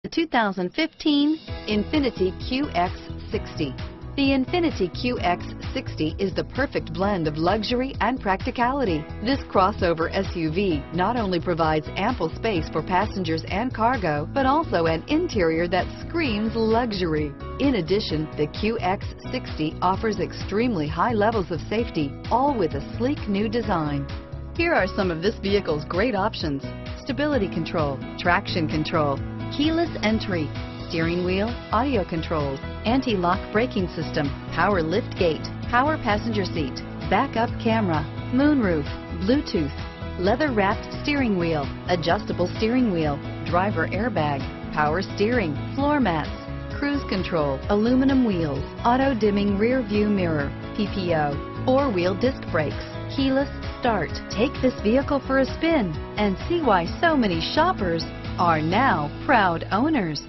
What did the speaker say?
The 2015 Infiniti QX60. The Infiniti QX60 is the perfect blend of luxury and practicality. This crossover SUV not only provides ample space for passengers and cargo, but also an interior that screams luxury. In addition, the QX60 offers extremely high levels of safety, all with a sleek new design. Here are some of this vehicle's great options: stability control, traction control, keyless entry, steering wheel audio controls, anti-lock braking system, power lift gate, power passenger seat, backup camera, moonroof, Bluetooth, leather-wrapped steering wheel, adjustable steering wheel, driver airbag, power steering, floor mats, cruise control, aluminum wheels, auto-dimming rear view mirror, PPO, four-wheel disc brakes, keyless start. Take this vehicle for a spin and see why so many shoppers are now proud owners.